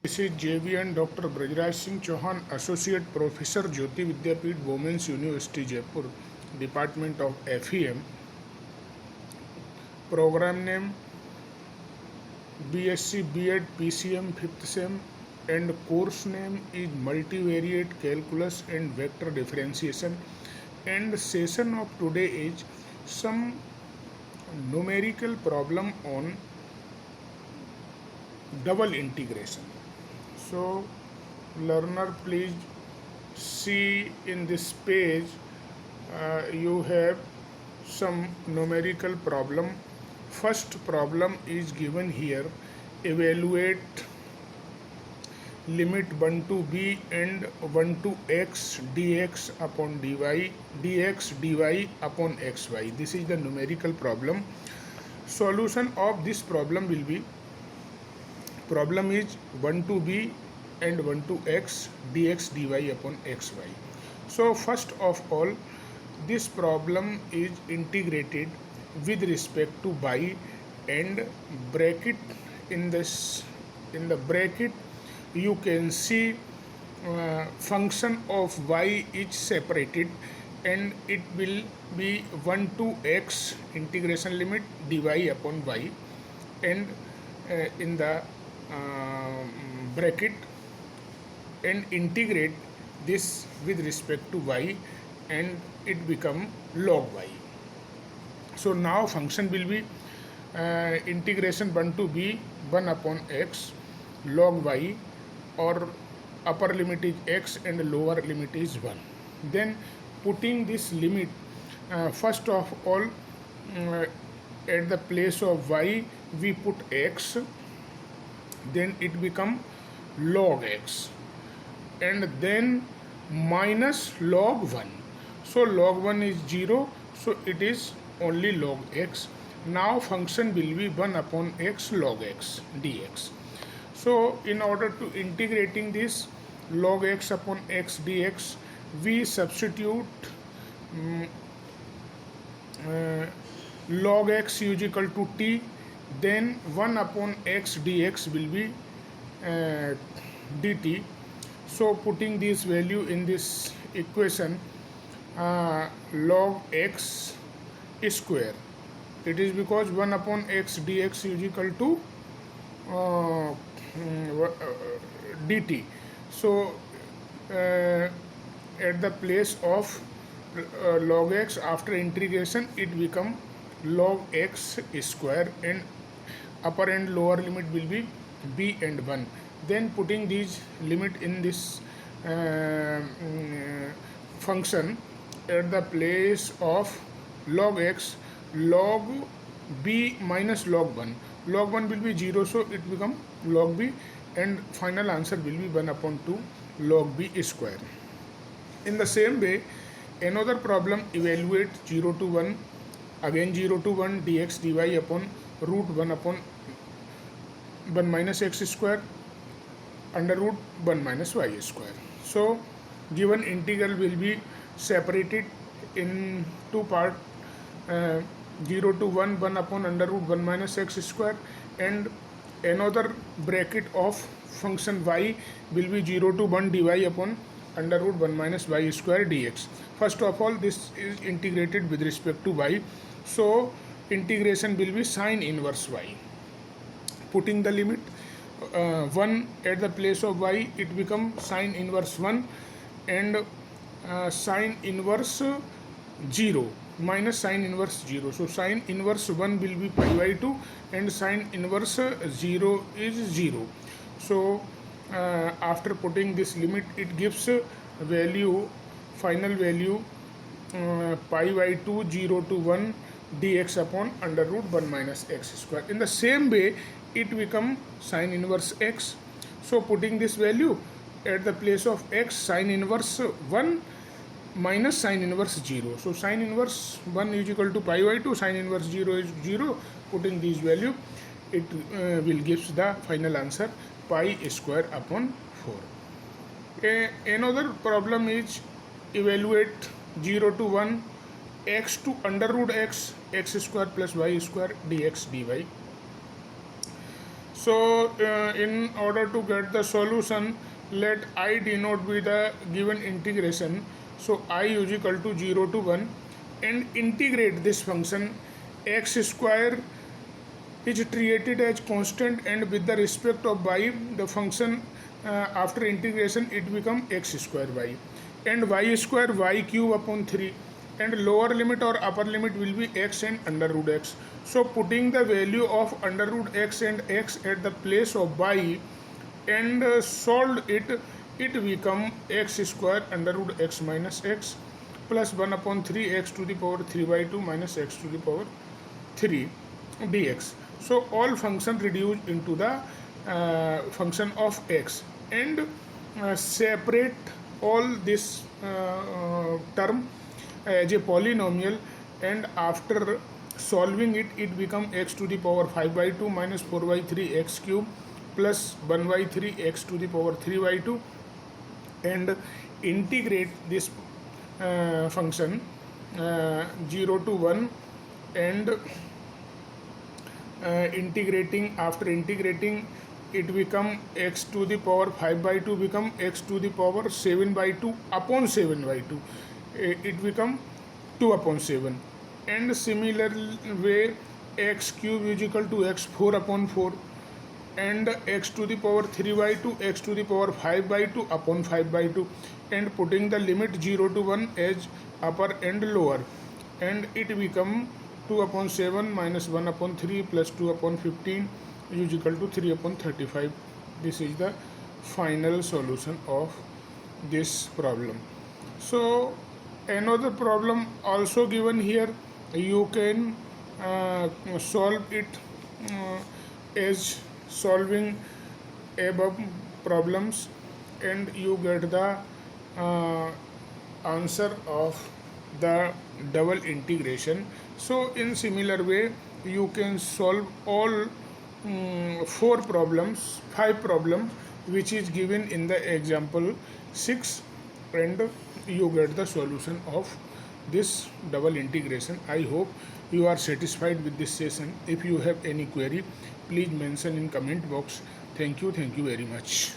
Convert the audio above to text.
This is JVN Dr. Brajraj Singh Chauhan, Associate Professor, Jyoti Vidyapeeth, Women's University, Jaipur, Department of FEM. Program name BSc B.Ed PCM 5th Sem, and course name is Multivariate Calculus and Vector Differentiation. And session of today is some numerical problem on double integration. So learner, please see in this page you have some numerical problem. First problem is given here. Evaluate limit 1 to b and 1 to x dx upon dy dx dy upon xy. This is the numerical problem. Solution of this problem will be, problem is 1 to b and 1 to x dx dy upon xy. So first of all, this problem is integrated with respect to y, and bracket in the bracket you can see function of y is separated, and it will be 1 to x integration limit dy upon y, and in the bracket, and integrate this with respect to y, and it become log y. So now function will be integration 1 to b 1 upon x log y, or upper limit is x and lower limit is 1. Then putting this limit, first of all, at the place of y we put x, then it become log x, and then minus log 1. So log 1 is 0, so it is only log x. Now function will be 1 upon x log x dx. So in order to integrating this log x upon x dx, we substitute log x is equal to t, then 1 upon x dx will be dt. So putting this value in this equation, log x square, it is because 1 upon x dx is equal to dt. So at the place of log x, after integration it become log x square, and upper and lower limit will be b and 1. Then putting these limit in this function, at the place of log x, log b minus log 1, log 1 will be 0, so it become log b, and final answer will be 1 upon 2 log b square. In the same way, another problem, evaluate 0 to 1, again 0 to 1 dx dy upon root 1 upon 1 minus x square under root 1 minus y square. So given integral will be separated in two parts, 0 to 1 1 upon under root 1 minus x square, and another bracket of function y will be 0 to 1 dy upon under root 1 minus y square dx. First of all, this is integrated with respect to y, so integration will be sine inverse y. Putting the limit 1 at the place of y, it becomes sine inverse 1, and sine inverse 0 minus sine inverse 0. So sine inverse 1 will be pi by 2, and sine inverse 0 is 0. So after putting this limit, it gives value, final value pi by 2 0 to 1 dx upon under root 1 minus x square. In the same way, it become sine inverse x. So putting this value at the place of x, sine inverse 1 minus sine inverse 0. So sine inverse 1 is equal to pi by 2, sine inverse 0 is 0. Putting these value, it will gives the final answer pi square upon 4. Another problem is evaluate 0 to 1 x to under root x square plus y square dx dy. So in order to get the solution, let I denote with the given integration. So I is equal to 0 to 1, and integrate this function. X square is treated as constant, and with the respect of y, the function after integration it become x square y, and y square y cube upon 3, and lower limit or upper limit will be x and under root x. So putting the value of under root x and x at the place of y, and solved it, it become x square under root x minus x plus 1 upon 3 x to the power 3 by 2 minus x to the power 3 dx. So all function reduced into the function of x, and separate all this term as a polynomial, and after solving it, it become x to the power 5 by 2 minus 4 by 3 x cube plus 1 by 3 x to the power 3 by 2, and integrate this function 0 to 1, and integrating, after integrating it become x to the power 5 by 2 become x to the power 7 by 2 upon 7 by 2, it become 2 upon 7, and similar way x cube is equal to x 4 upon 4, and x to the power 3 by 2 x to the power 5 by 2 upon 5 by 2, and putting the limit 0 to 1 as upper and lower, and it become 2 upon 7 minus 1 upon 3 plus 2 upon 15 is equal to 3 upon 35. This is the final solution of this problem. So another problem also given here, you can solve it as solving above problems, and you get the answer of the double integration. So in similar way you can solve all 5 problems which is given in the example 6, and you get the solution of this double integration. I hope you are satisfied with this session. If you have any query, please mention in comment box. Thank you very much.